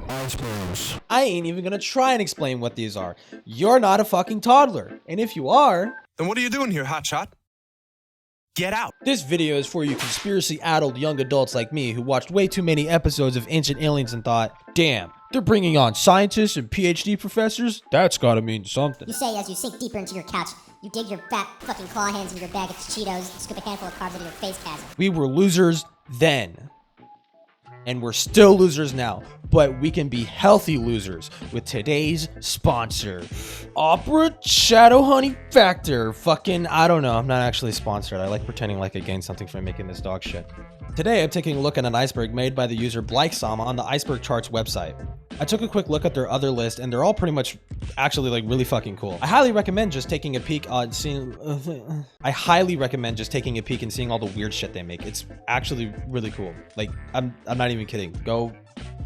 Icebergs. I ain't even gonna try and explain what these are. You're not a fucking toddler. And if you are, Then what are you doing here, hotshot? Get out. this video is for you conspiracy-addled young adults like me who watched way too many episodes of Ancient Aliens and thought, damn, they're bringing on scientists and PhD professors? That's gotta mean something. You say as you sink deeper into your couch, you dig your fat fucking claw hands into your bag of Cheetos and scoop a handful of carbs into your face chasm. We were losers then. And we're still losers now. But we can be healthy losers with today's sponsor. Opera Shadow Honey Factor. Fucking, I don't know. I'm not actually sponsored. I like pretending like I gained something from making this dog shit. Today, I'm taking a look at an iceberg made by the user Blyke-Sama on the Iceberg Charts website. I took a quick look at their other list, and they're all pretty much actually like really fucking cool. I highly recommend just taking a peek on seeing. I highly recommend just taking a peek and seeing all the weird shit they make. It's actually really cool. Like I'm not even kidding. Go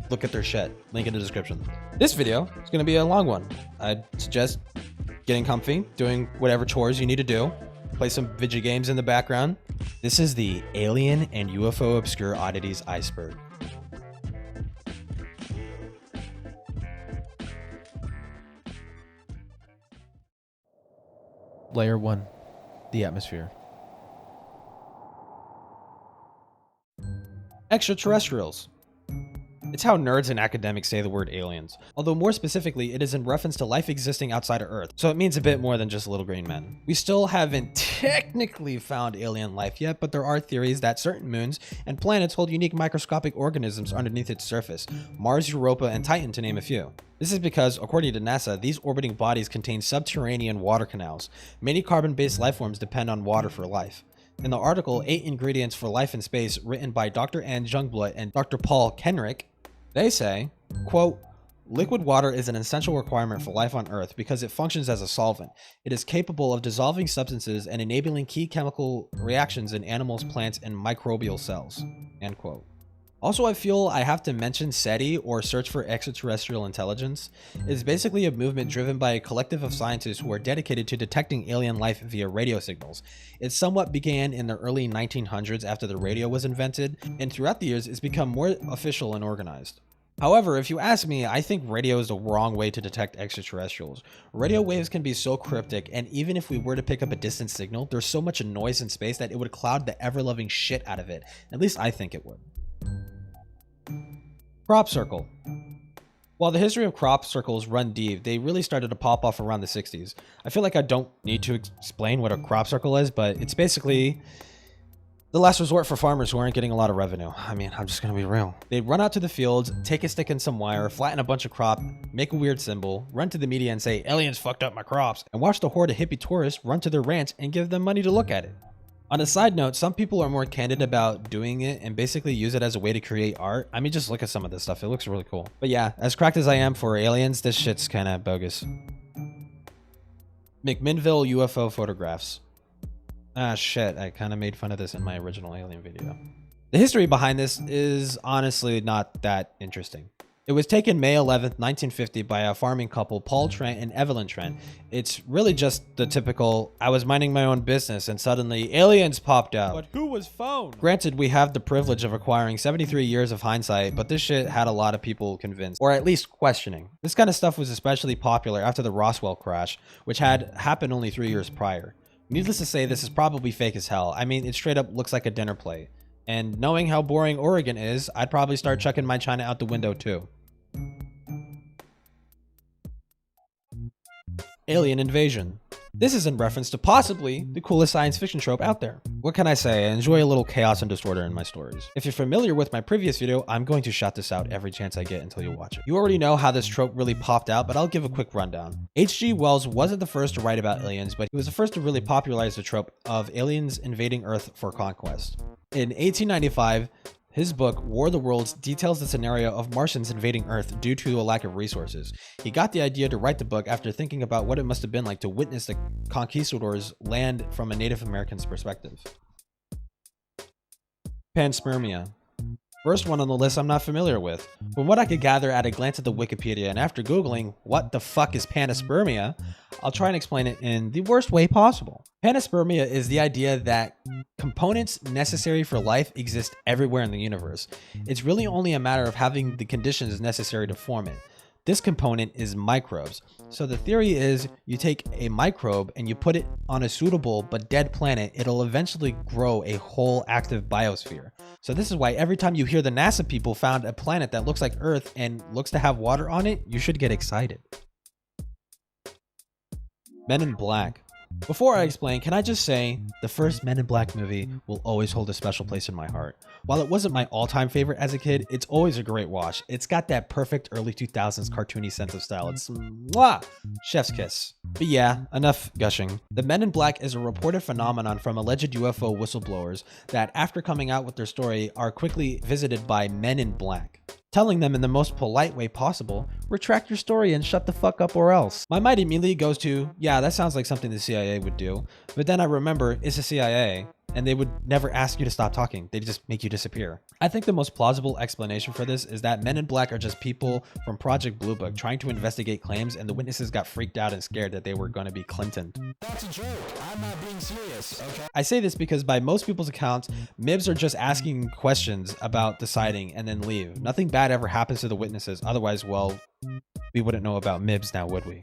look at their shit. Link in the description. This video is gonna be a long one. I'd suggest getting comfy, doing whatever chores you need to do. Play some video games in the background. This is the Alien and UFO Obscure Oddities Iceberg. Layer 1, the atmosphere. Extraterrestrials. It's how nerds and academics say the word aliens, although more specifically, it is in reference to life existing outside of Earth, so it means a bit more than just little green men. We still haven't technically found alien life yet, but there are theories that certain moons and planets hold unique microscopic organisms underneath its surface, Mars, Europa, and Titan to name a few. This is because, according to NASA, these orbiting bodies contain subterranean water canals. Many carbon-based life forms depend on water for life. In the article, 8 Ingredients for Life in Space, written by Dr. Ann Jungblut and Dr. Paul Kenrick, they say, quote, liquid water is an essential requirement for life on Earth because it functions as a solvent. It is capable of dissolving substances and enabling key chemical reactions in animals, plants, and microbial cells, end quote. Also, I feel I have to mention SETI, or Search for Extraterrestrial Intelligence. It's basically a movement driven by a collective of scientists who are dedicated to detecting alien life via radio signals. It somewhat began in the early 1900s after the radio was invented, and throughout the years it's become more official and organized. However, if you ask me, I think radio is the wrong way to detect extraterrestrials. Radio waves can be so cryptic, and even if we were to pick up a distant signal, there's so much noise in space that it would cloud the ever-loving shit out of it. At least I think it would. Crop circle. While the history of crop circles run deep, they really started to pop off around the 60s. I feel like I don't need to explain what a crop circle is, but it's basically the last resort for farmers who aren't getting a lot of revenue. I mean, I'm just gonna be real. They'd run out to the fields, take a stick and some wire, flatten a bunch of crop, make a weird symbol, run to the media and say, aliens fucked up my crops, and watch the horde of hippie tourists run to their ranch and give them money to look at it. On a side note, some people are more candid about doing it and basically use it as a way to create art. I mean, just look at some of this stuff. It looks really cool. But yeah, as cracked as I am for aliens, this shit's kind of bogus. McMinnville UFO photographs. Ah, shit. I kind of made fun of this in my original alien video. The history behind this is honestly not that interesting. It was taken May 11th, 1950 by a farming couple, Paul Trent and Evelyn Trent. It's really just the typical, I was minding my own business and suddenly aliens popped out. But who was found? Granted, we have the privilege of acquiring 73 years of hindsight, but this shit had a lot of people convinced, or at least questioning. This kind of stuff was especially popular after the Roswell crash, which had happened only 3 years prior. Needless to say, this is probably fake as hell. I mean, it straight up looks like a dinner plate. And knowing how boring Oregon is, I'd probably start chucking my China out the window too. Alien invasion. This is in reference to possibly the coolest science fiction trope out there. What can I say? I enjoy a little chaos and disorder in my stories. If you're familiar with my previous video, I'm going to shout this out every chance I get until you watch it. You already know how this trope really popped out, but I'll give a quick rundown. H.G. Wells wasn't the first to write about aliens, but he was the first to really popularize the trope of aliens invading Earth for conquest. In 1895, his book, War of the Worlds, details the scenario of Martians invading Earth due to a lack of resources. He got the idea to write the book after thinking about what it must have been like to witness the conquistadors land from a Native American's perspective. Panspermia. First one on the list I'm not familiar with. From what I could gather at a glance at the Wikipedia and after Googling what the fuck is panspermia, I'll try and explain it in the worst way possible. Panspermia is the idea that components necessary for life exist everywhere in the universe. It's really only a matter of having the conditions necessary to form it. This component is microbes. So the theory is you take a microbe and you put it on a suitable but dead planet, it'll eventually grow a whole active biosphere. So this is why every time you hear the NASA people found a planet that looks like Earth and looks to have water on it, you should get excited. Men in Black. Before I explain, can I just say, the first Men in Black movie will always hold a special place in my heart. While it wasn't my all-time favorite as a kid, it's always a great watch. It's got that perfect early 2000s cartoony sense of style. It's mwah! Chef's kiss. But yeah, enough gushing. The Men in Black is a reported phenomenon from alleged UFO whistleblowers that, after coming out with their story, are quickly visited by Men in Black, telling them in the most polite way possible, retract your story and shut the fuck up or else. My mind immediately goes to, yeah, that sounds like something the CIA would do. But then I remember it's the CIA and they would never ask you to stop talking. They just make you disappear. I think the most plausible explanation for this is that Men in Black are just people from Project Blue Book trying to investigate claims and the witnesses got freaked out and scared that they were going to be Clinton. That's a joke. I'm not being serious, okay? I say this because by most people's accounts, MIBs are just asking questions about the sighting and then leave. Nothing bad ever happens to the witnesses. Otherwise, well, we wouldn't know about MIBs now, would we?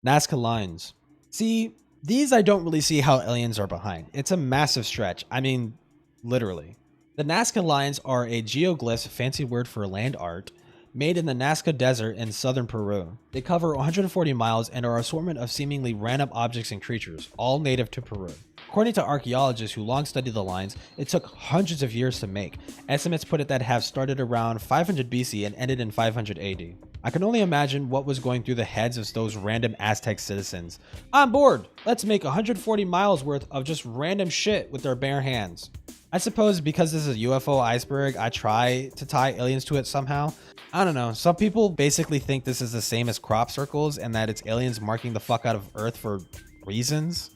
Nazca Lines. See, these I don't really see how aliens are behind. It's a massive stretch. I mean, literally. The Nazca Lines are a geoglyph, fancy word for land art, made in the Nazca Desert in southern Peru. They cover 140 miles and are an assortment of seemingly random objects and creatures, all native to Peru. According to archaeologists who long studied the lines, it took hundreds of years to make. Estimates put it that have started around 500 BC and ended in 500 AD. I can only imagine what was going through the heads of those random Aztec citizens. On board! Let's make 140 miles worth of just random shit with their bare hands. I suppose because this is a UFO iceberg, I try to tie aliens to it somehow. I don't know, some people basically think this is the same as crop circles and that it's aliens marking the fuck out of Earth for reasons.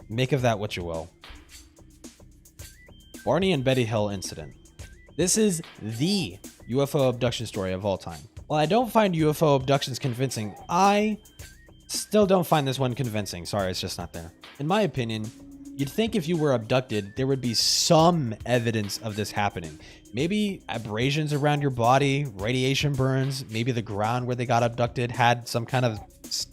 Make of that what you will. Barney and Betty Hill incident. This is the UFO abduction story of all time. While I don't find UFO abductions convincing, I still don't find this one convincing. Sorry, it's just not there. In my opinion, you'd think if you were abducted, there would be some evidence of this happening. Maybe abrasions around your body, radiation burns, maybe the ground where they got abducted had some kind of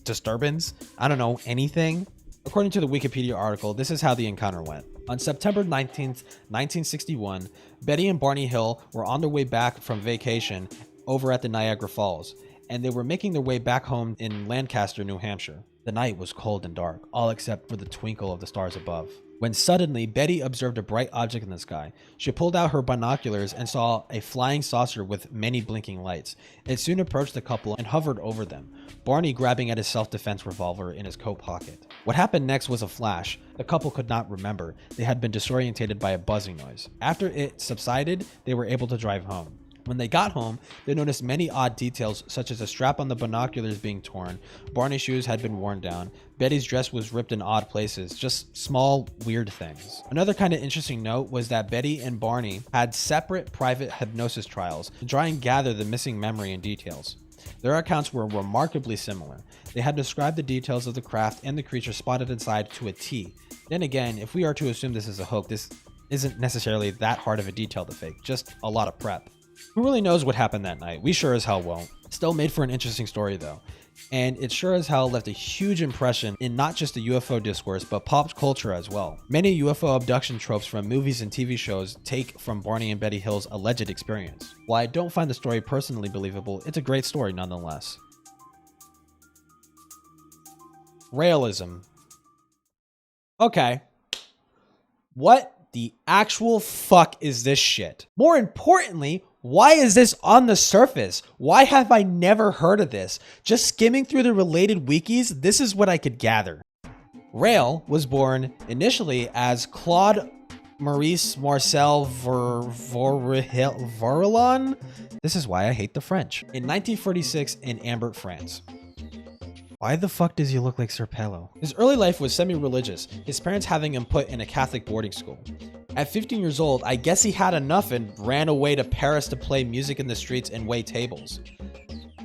disturbance. I don't know, anything. According to the Wikipedia article, this is how the encounter went. On September 19th, 1961, Betty and Barney Hill were on their way back from vacation over at the Niagara Falls, and they were making their way back home in Lancaster, New Hampshire. The night was cold and dark, all except for the twinkle of the stars above, when suddenly Betty observed a bright object in the sky. She pulled out her binoculars and saw a flying saucer with many blinking lights. It soon approached the couple and hovered over them, Barney grabbing at his self-defense revolver in his coat pocket. What happened next was a flash. The couple could not remember. They had been disorientated by a buzzing noise. After it subsided, they were able to drive home. When they got home, they noticed many odd details, such as a strap on the binoculars being torn, Barney's shoes had been worn down, Betty's dress was ripped in odd places, just small, weird things. Another kind of interesting note was that Betty and Barney had separate private hypnosis trials to try and gather the missing memory and details. Their accounts were remarkably similar. They had described the details of the craft and the creature spotted inside to a T. Then again, if we are to assume this is a hoax, this isn't necessarily that hard of a detail to fake, just a lot of prep. Who really knows what happened that night? We sure as hell won't. Still made for an interesting story though. And it sure as hell left a huge impression in not just the UFO discourse, but pop culture as well. Many UFO abduction tropes from movies and TV shows take from Barney and Betty Hill's alleged experience. While I don't find the story personally believable, it's a great story nonetheless. Realism. Okay. What the actual fuck is this shit? More importantly, why is this on the surface? Why have I never heard of this? Just skimming through the related wikis, this is what I could gather. Rael was born initially as Claude Maurice Marcel Vorilon. This is why I hate the French. In 1946 in Ambert, France. Why the fuck does he look like Sir Pello? His early life was semi-religious, his parents having him put in a Catholic boarding school. At 15 years old, I guess he had enough and ran away to Paris to play music in the streets and wait tables.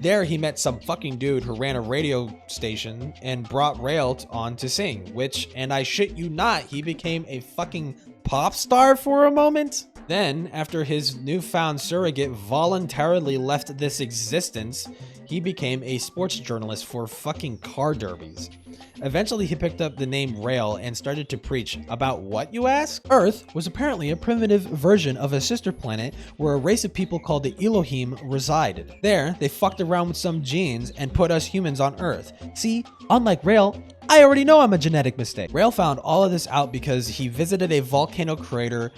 There, he met some fucking dude who ran a radio station and brought Rail on to sing, which, and I shit you not, he became a fucking pop star for a moment. Then, after his newfound surrogate voluntarily left this existence, he became a sports journalist for fucking car derbies. Eventually, he picked up the name Rail and started to preach about what, you ask? Earth was apparently a primitive version of a sister planet where a race of people called the Elohim resided. There, they fucked around with some genes and put us humans on Earth. See, unlike Rail, I already know I'm a genetic mistake. Rail found all of this out because he visited a volcano crater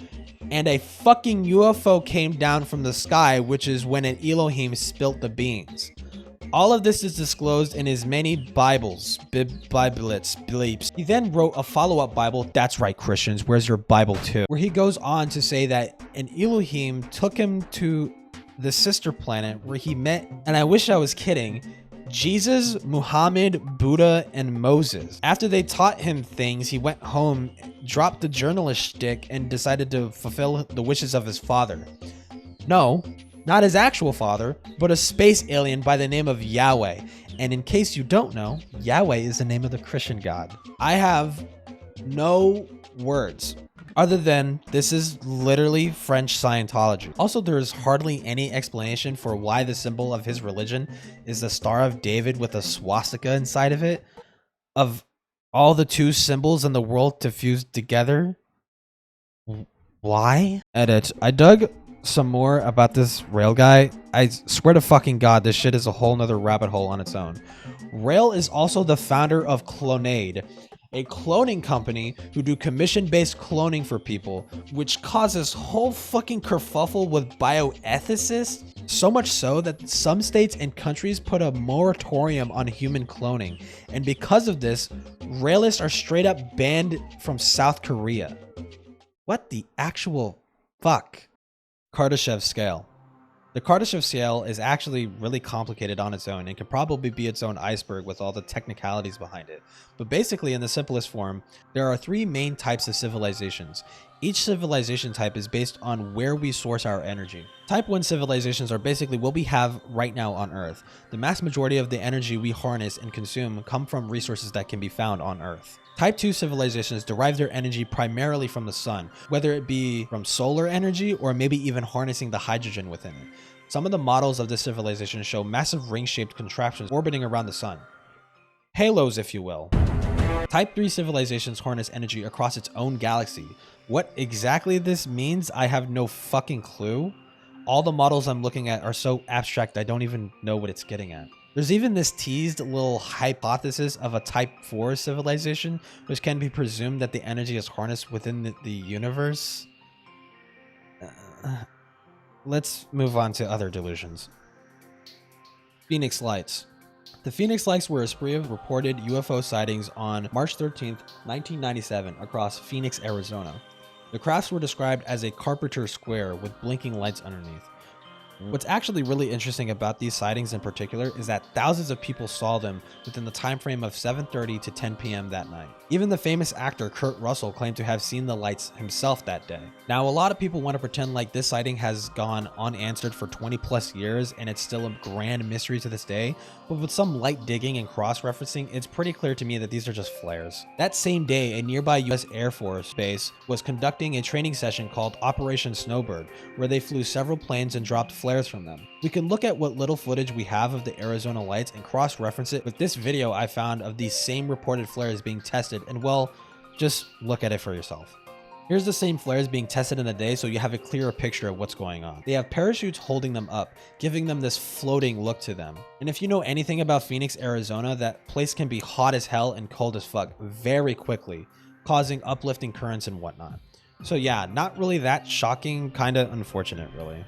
and a fucking UFO came down from the sky, which is when an Elohim spilt the beans. All of this is disclosed in his many Bibles, bleeps. He then wrote a follow-up Bible, that's right Christians, where's your Bible too? Where he goes on to say that an Elohim took him to the sister planet where he met, and I wish I was kidding, Jesus, Muhammad, Buddha, and Moses. After they taught him things, he went home, dropped the journalist shtick, and decided to fulfill the wishes of his father. No, not his actual father, but a space alien by the name of Yahweh. And in case you don't know, Yahweh is the name of the Christian God. I have no words other than this is literally French Scientology. Also, there is hardly any explanation for why the symbol of his religion is the Star of David with a swastika inside of it. Of all the two symbols in the world to fuse together, why? Edit. I dug some more about this Rail guy. I swear to fucking God, this shit is a whole nother rabbit hole on its own. Rail is also the founder of Clonade, a cloning company who do commission-based cloning for people, which causes whole fucking kerfuffle with bioethicists, so much so that some states and countries put a moratorium on human cloning, and because of this, Railists are straight up banned from South Korea. What the actual fuck? Kardashev scale. The Kardashev scale is actually really complicated on its own and can probably be its own iceberg with all the technicalities behind it. But basically, in the simplest form, there are three main types of civilizations. Each civilization type is based on where we source our energy. Type 1 civilizations are basically what we have right now on Earth. The mass majority of the energy we harness and consume come from resources that can be found on Earth. Type 2 civilizations derive their energy primarily from the sun, whether it be from solar energy or maybe even harnessing the hydrogen within it. Some of the models of this civilization show massive ring-shaped contraptions orbiting around the sun. Halos, if you will. Type 3 civilizations harness energy across its own galaxy. What exactly this means, I have no fucking clue. All the models I'm looking at are so abstract I don't even know what it's getting at. There's even this teased little hypothesis of a Type 4 civilization, which can be presumed that the energy is harnessed within the universe. Let's move on to other delusions. Phoenix Lights. The Phoenix Lights were a spree of reported UFO sightings on March 13th, 1997 across Phoenix, Arizona. The crafts were described as a carpenter square with blinking lights underneath. What's actually really interesting about these sightings in particular is that thousands of people saw them within the time frame of 7:30 to 10 p.m. that night. Even the famous actor Kurt Russell claimed to have seen the lights himself that day. Now, a lot of people want to pretend like this sighting has gone unanswered for 20 plus years and it's still a grand mystery to this day, but with some light digging and cross-referencing, it's pretty clear to me that these are just flares. That same day, a nearby US Air Force base was conducting a training session called Operation Snowbird, where they flew several planes and dropped flares from them. We can look at what little footage we have of the Arizona lights and cross-reference it with this video I found of these same reported flares being tested, and well, just look at it for yourself. Here's the same flares being tested in a day so you have a clearer picture of what's going on. They have parachutes holding them up, giving them this floating look to them. And if you know anything about Phoenix, Arizona, that place can be hot as hell and cold as fuck very quickly, causing uplifting currents and whatnot. So yeah, not really that shocking, kinda unfortunate really.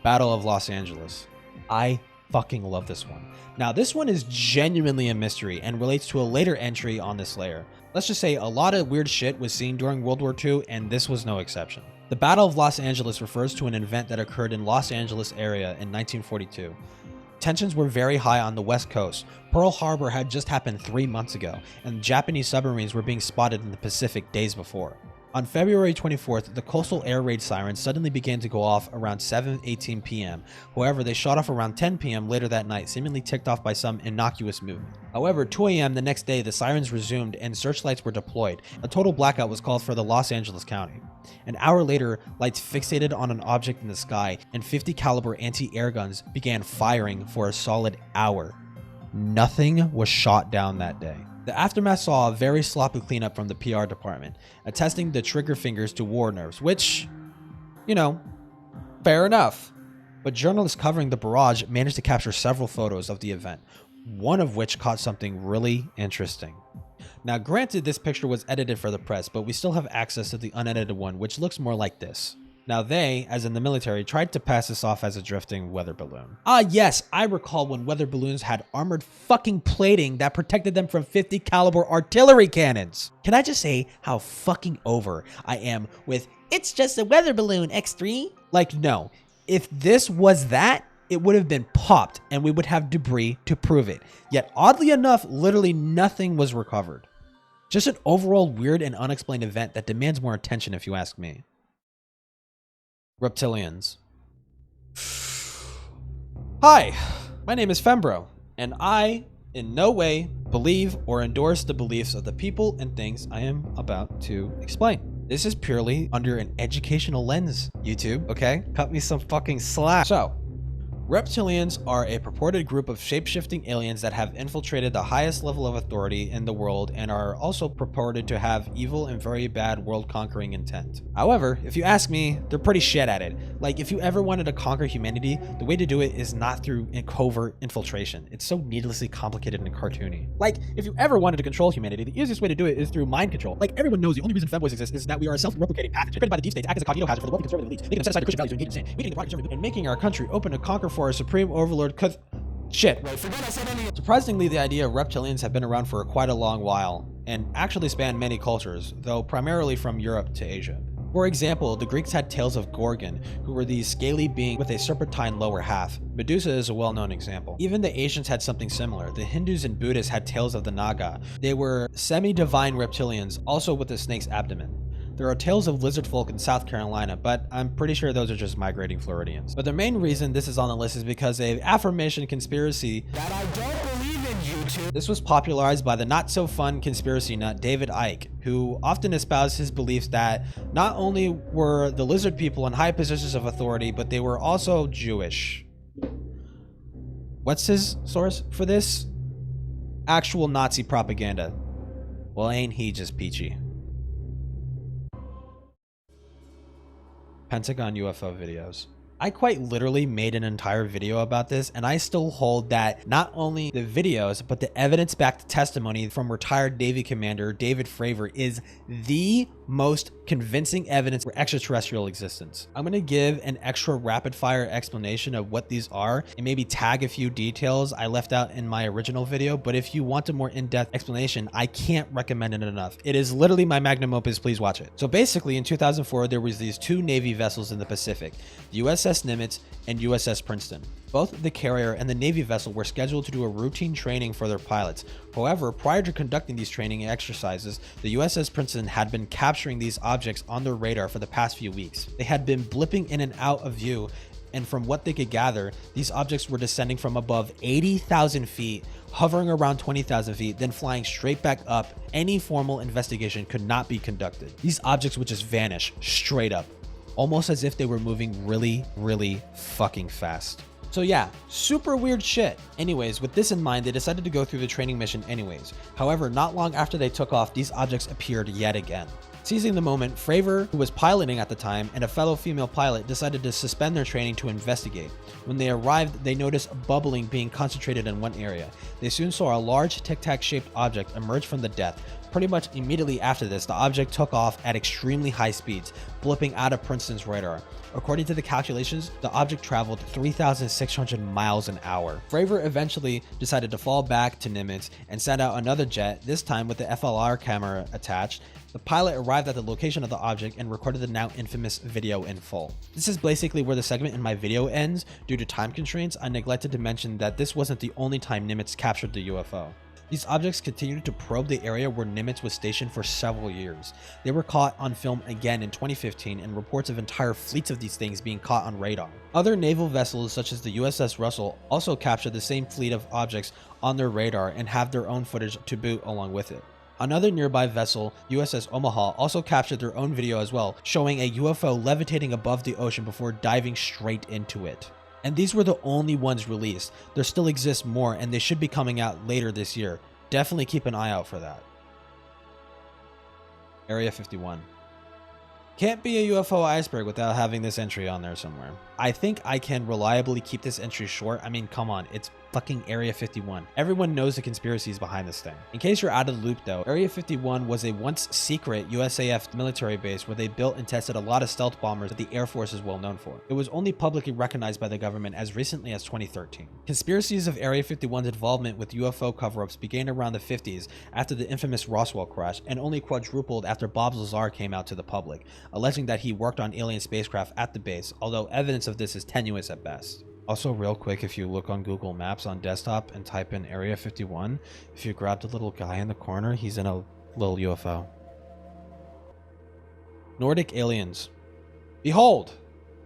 Battle of Los Angeles. I fucking love this one. Now, this one is genuinely a mystery and relates to a later entry on this layer. Let's just say a lot of weird shit was seen during World War II, and this was no exception. The Battle of Los Angeles refers to an event that occurred in Los Angeles area in 1942. Tensions were very high on the West Coast. Pearl Harbor had just happened 3 months ago, and Japanese submarines were being spotted in the Pacific days before. On February 24th, the coastal air raid sirens suddenly began to go off around 7:18 p.m. However, they shot off around 10 p.m. later that night, seemingly ticked off by some innocuous movement. However, 2 a.m. the next day, the sirens resumed and searchlights were deployed. A total blackout was called for the Los Angeles County. An hour later, lights fixated on an object in the sky and 50 caliber anti-air guns began firing for a solid hour. Nothing was shot down that day. The aftermath saw a very sloppy cleanup from the PR department, attesting the trigger fingers to war nerves, which, you know, fair enough. But journalists covering the barrage managed to capture several photos of the event, one of which caught something really interesting. Now, granted, this picture was edited for the press, but we still have access to the unedited one, which looks more like this. Now they, as in the military, tried to pass this off as a drifting weather balloon. Ah yes, I recall when weather balloons had armored fucking plating that protected them from 50 caliber artillery cannons. Can I just say how fucking over I am with, it's just a weather balloon, X3? Like, no, if this was that, it would have been popped and we would have debris to prove it. Yet oddly enough, literally nothing was recovered. Just an overall weird and unexplained event that demands more attention if you ask me. Reptilians. Hi, my name is Fembro, and I, in no way, believe or endorse the beliefs of the people and things I am about to explain. This is purely under an educational lens, YouTube, okay? Cut me some fucking slack. So, Reptilians are a purported group of shape-shifting aliens that have infiltrated the highest level of authority in the world and are also purported to have evil and very bad world-conquering intent. However, if you ask me, they're pretty shit at it. Like, if you ever wanted to conquer humanity, the way to do it is not through covert infiltration. It's so needlessly complicated and cartoony. Like, if you ever wanted to control humanity, the easiest way to do it is through mind control. Like, everyone knows the only reason femboys exist is that we are a self-replicating pathogen created by the deep state to act as a cognito hazard for the wealthy conservative elites, making them set aside their Christian values and engage in sin, weakening the private conservative and making our country open to conquer for a supreme overlord shit. Surprisingly, the idea of reptilians have been around for quite a long while and actually span many cultures, though primarily from Europe to Asia. For example, the Greeks had tales of Gorgon, who were these scaly beings with a serpentine lower half. Medusa is a well-known example. Even the Asians had something similar. The Hindus and Buddhists had tales of the Naga. They were semi-divine reptilians, also with a snake's abdomen. There are tales of lizard folk in South Carolina, but I'm pretty sure those are just migrating Floridians. But the main reason this is on the list is because of an affirmation conspiracy that I don't believe in YouTube. This was popularized by the not-so-fun conspiracy nut David Icke, who often espoused his beliefs that not only were the lizard people in high positions of authority, but they were also Jewish. What's his source for this? Actual Nazi propaganda. Well, ain't he just peachy. Pentagon UFO videos. I quite literally made an entire video about this, and I still hold that not only the videos, but the evidence-backed testimony from retired Navy Commander David Fravor is the most convincing evidence for extraterrestrial existence. I'm going to give an extra rapid-fire explanation of what these are and maybe tag a few details I left out in my original video, but if you want a more in-depth explanation, I can't recommend it enough. It is literally my magnum opus, please watch it. So basically, in 2004, there was these two Navy vessels in the Pacific, the USS Nimitz and USS Princeton. Both the carrier and the Navy vessel were scheduled to do a routine training for their pilots. However, prior to conducting these training exercises, the USS Princeton had been capturing these objects on their radar for the past few weeks. They had been blipping in and out of view, and from what they could gather, these objects were descending from above 80,000 feet, hovering around 20,000 feet, then flying straight back up. Any formal investigation could not be conducted. These objects would just vanish straight up, almost as if they were moving really, really fucking fast. So yeah, super weird shit. Anyways, with this in mind, they decided to go through the training mission anyways. However, not long after they took off, these objects appeared yet again. Seizing the moment, Fravor, who was piloting at the time, and a fellow female pilot decided to suspend their training to investigate. When they arrived, they noticed bubbling being concentrated in one area. They soon saw a large tic-tac shaped object emerge from the depth. Pretty much immediately after this, the object took off at extremely high speeds, blipping out of Princeton's radar. According to the calculations, the object traveled 3,600 miles an hour. Fravor eventually decided to fall back to Nimitz and sent out another jet, this time with the FLR camera attached. The pilot arrived at the location of the object and recorded the now infamous video in full. This is basically where the segment in my video ends. Due to time constraints, I neglected to mention that this wasn't the only time Nimitz captured the UFO. These objects continued to probe the area where Nimitz was stationed for several years. They were caught on film again in 2015, and reports of entire fleets of these things being caught on radar. Other naval vessels such as the USS Russell also captured the same fleet of objects on their radar and have their own footage to boot along with it. Another nearby vessel, USS Omaha, also captured their own video as well, showing a UFO levitating above the ocean before diving straight into it. And these were the only ones released. There still exists more, and they should be coming out later this year. Definitely keep an eye out for that. Area 51. Can't be a UFO iceberg without having this entry on there somewhere. I think I can reliably keep this entry short. I mean, come on, it's fucking Area 51. Everyone knows the conspiracies behind this thing. In case you're out of the loop though, Area 51 was a once secret USAF military base where they built and tested a lot of stealth bombers that the Air Force is well known for. It was only publicly recognized by the government as recently as 2013. Conspiracies of Area 51's involvement with UFO cover-ups began around the 50s after the infamous Roswell crash, and only quadrupled after Bob Lazar came out to the public, alleging that he worked on alien spacecraft at the base, although evidence of this is tenuous at best. Also, real quick, if you look on Google Maps on desktop and type in Area 51, if you grab the little guy in the corner, he's in a little UFO. Nordic Aliens. Behold,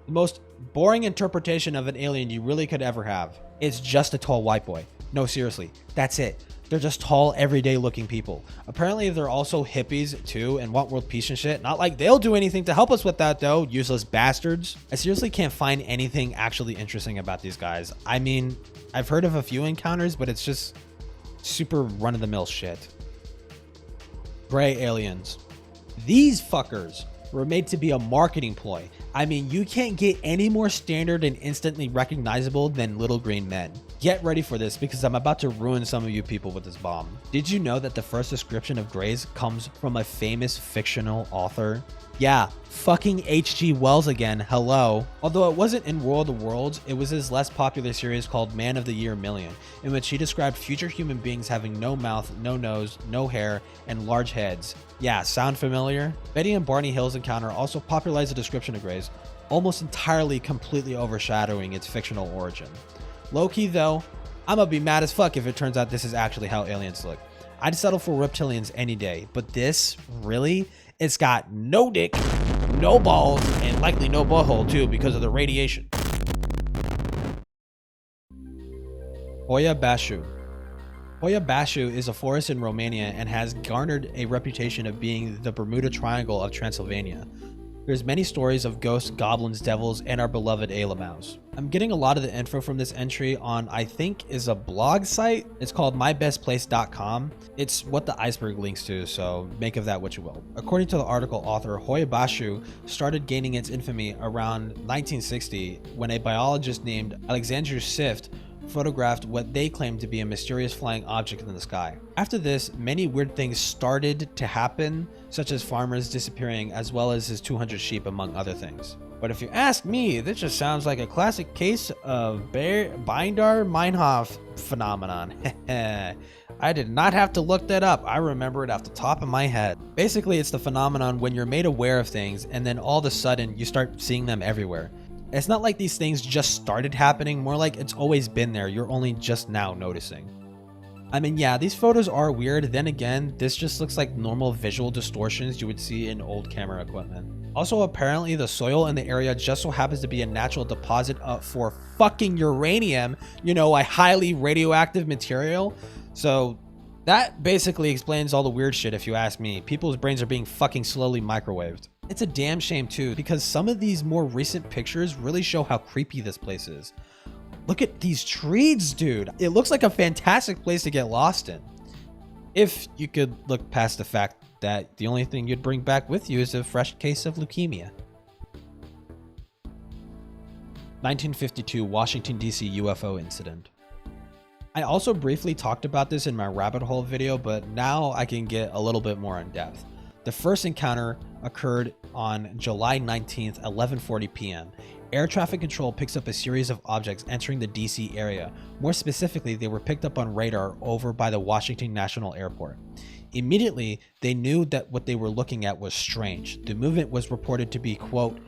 the most boring interpretation of an alien you really could ever have. It's just a tall white boy. No, seriously, that's it. They're just tall, everyday looking people. Apparently they're also hippies too and want world peace and shit. Not like they'll do anything to help us with that though, useless bastards. I seriously can't find anything actually interesting about these guys. I mean, I've heard of a few encounters, but it's just super run-of-the-mill shit. Gray aliens. These fuckers were made to be a marketing ploy. I mean, you can't get any more standard and instantly recognizable than little green men. Get ready for this because I'm about to ruin some of you people with this bomb. Did you know that the first description of grays comes from a famous fictional author? Yeah, fucking H.G. Wells again, hello. Although it wasn't in World of Worlds, it was his less popular series called Man of the Year Million, in which he described future human beings having no mouth, no nose, no hair, and large heads. Yeah, sound familiar? Betty and Barney Hill's encounter also popularized the description of grays, almost entirely completely overshadowing its fictional origin. Low-key though, I'm gonna be mad as fuck if it turns out this is actually how aliens look. I'd settle for reptilians any day, but this, really? It's got no dick, no balls, and likely no butthole too because of the radiation. Hoya Bashu. Hoya Bashu is a forest in Romania and has garnered a reputation of being the Bermuda Triangle of Transylvania. There's many stories of ghosts, goblins, devils, and our beloved Alamaus. I'm getting a lot of the info from this entry on, I think, is a blog site. It's called mybestplace.com. It's what the iceberg links to, so make of that what you will. According to the article author, Hoya Bashu started gaining its infamy around 1960 when a biologist named Alexander Sift photographed what they claimed to be a mysterious flying object in the sky. After this, many weird things started to happen, such as farmers disappearing as well as his 200 sheep, among other things. But if you ask me, this just sounds like a classic case of Binder-Meinhof phenomenon. I did not have to look that up. I remember it off the top of my head. Basically, it's the phenomenon when you're made aware of things and then all of a sudden you start seeing them everywhere. It's not like these things just started happening, more like it's always been there, you're only just now noticing. I mean, yeah, these photos are weird, then again, this just looks like normal visual distortions you would see in old camera equipment. Also, apparently the soil in the area just so happens to be a natural deposit for fucking uranium, you know, a highly radioactive material. So that basically explains all the weird shit if you ask me. People's brains are being fucking slowly microwaved. It's a damn shame too, because some of these more recent pictures really show how creepy this place is. Look at these trees, dude. It looks like a fantastic place to get lost in. If you could look past the fact that the only thing you'd bring back with you is a fresh case of leukemia. 1952 Washington, D.C. UFO incident. I also briefly talked about this in my rabbit hole video, but now I can get a little bit more in depth. The first encounter occurred on July 19th, 11:40 p.m. Air traffic control picks up a series of objects entering the DC area. More specifically, they were picked up on radar over by the Washington National Airport. Immediately, they knew that what they were looking at was strange. The movement was reported to be, quote,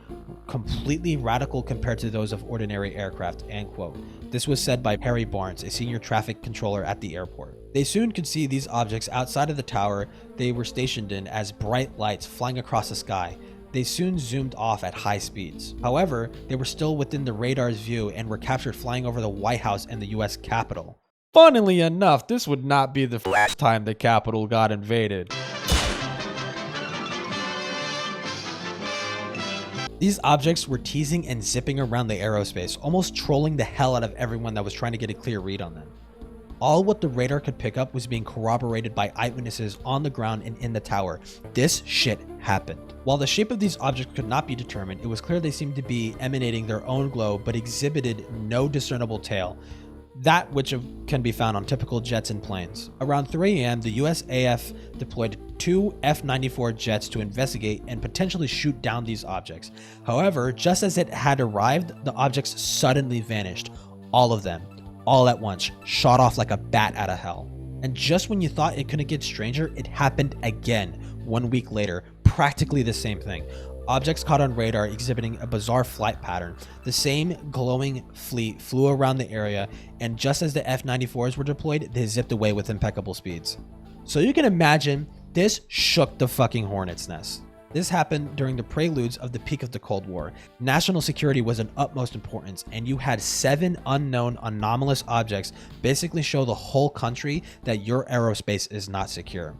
completely radical compared to those of ordinary aircraft, end quote. This was said by Perry Barnes, a senior traffic controller at the airport. They soon could see these objects outside of the tower they were stationed in as bright lights flying across the sky. They soon zoomed off at high speeds. However, they were still within the radar's view and were captured flying over the White House and the US Capitol. Funnily enough, this would not be the first time the Capitol got invaded. These objects were teasing and zipping around the aerospace, almost trolling the hell out of everyone that was trying to get a clear read on them. All what the radar could pick up was being corroborated by eyewitnesses on the ground and in the tower. This shit happened. While the shape of these objects could not be determined, it was clear they seemed to be emanating their own glow but exhibited no discernible tail, that which can be found on typical jets and planes. Around 3 a.m., the USAF deployed 2 F-94 jets to investigate and potentially shoot down these objects. However, just as it had arrived, the objects suddenly vanished. All of them, all at once, shot off like a bat out of hell. And just when you thought it couldn't get stranger, it happened again 1 week later, practically the same thing. Objects caught on radar exhibiting a bizarre flight pattern. The same glowing fleet flew around the area, and just as the F-94s were deployed, they zipped away with impeccable speeds. So you can imagine, this shook the fucking hornet's nest. This happened during the preludes of the peak of the Cold War. National security was of utmost importance, and you had 7 unknown anomalous objects basically show the whole country that your aerospace is not secure.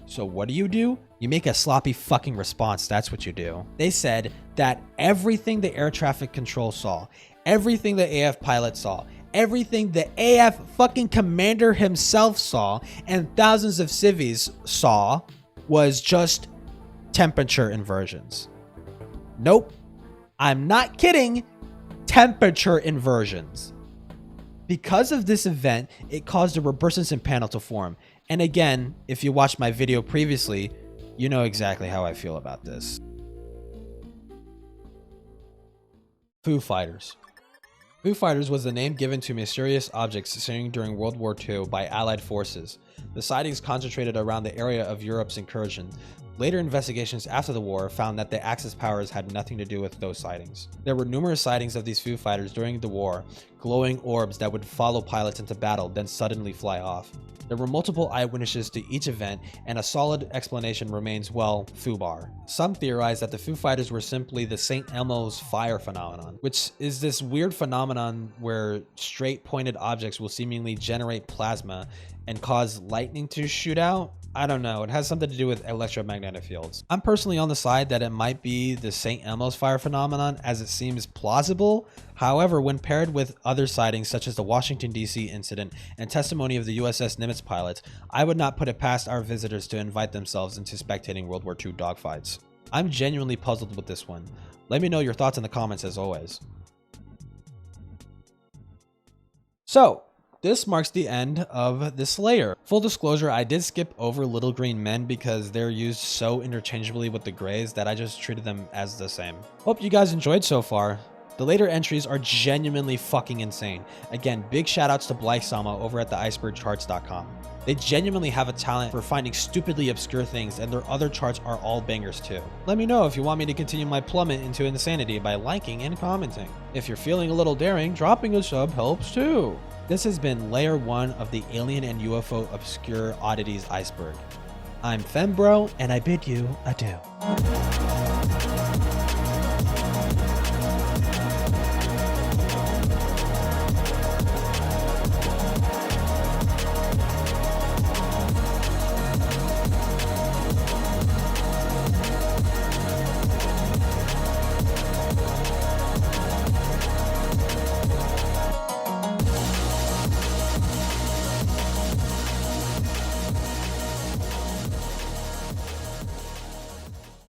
So what do? You make a sloppy fucking response, that's what you do. They said that everything the air traffic control saw, everything the AF pilot saw, everything the AF fucking commander himself saw, and thousands of civvies saw was just temperature inversions. Nope, I'm not kidding, temperature inversions. Because of this event, it caused a resurgence panel to form. And again, if you watched my video previously, you know exactly how I feel about this. Foo Fighters. Foo Fighters was the name given to mysterious objects seen during World War II by Allied forces. The sightings concentrated around the area of Europe's incursion. Later investigations after the war found that the Axis powers had nothing to do with those sightings. There were numerous sightings of these Foo Fighters during the war, glowing orbs that would follow pilots into battle, then suddenly fly off. There were multiple eyewitnesses to each event, and a solid explanation remains, well, foobar. Some theorize that the Foo Fighters were simply the St. Elmo's fire phenomenon, which is this weird phenomenon where straight pointed objects will seemingly generate plasma and cause lightning to shoot out. I don't know, it has something to do with electromagnetic fields. I'm personally on the side that it might be the St. Elmo's fire phenomenon, as it seems plausible. However, when paired with other sightings such as the Washington DC incident and testimony of the USS Nimitz pilots, I would not put it past our visitors to invite themselves into spectating World War II dogfights. I'm genuinely puzzled with this one. Let me know your thoughts in the comments as always. So, this marks the end of this layer. Full disclosure, I did skip over little green men because they're used so interchangeably with the grays that I just treated them as the same. Hope you guys enjoyed so far. The later entries are genuinely fucking insane. Again, big shout outs to Blyke-Sama over at the icebergcharts.com. They genuinely have a talent for finding stupidly obscure things, and their other charts are all bangers too. Let me know if you want me to continue my plummet into insanity by liking and commenting. If you're feeling a little daring, dropping a sub helps too. This has been Layer 1 of the Alien and UFO Obscure Oddities Iceberg. I'm Fembro, and I bid you adieu.